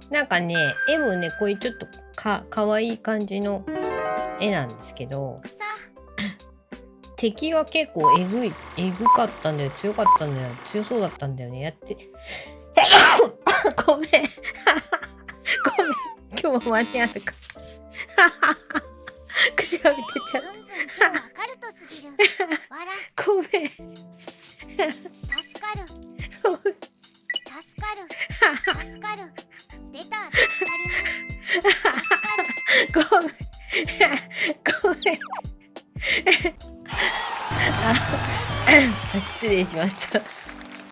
なんかね、絵もね、こういうちょっとかわいい感じの絵なんですけど、敵が結構えぐかったんだよ。強かったんだよ。強そうだったんだよね。やって。ごめん。ごめん。今日も間に合うか。くしゃみ出ちゃう。ごめん。助かる。出た。助かります。ごめん。ごめん。失礼しました。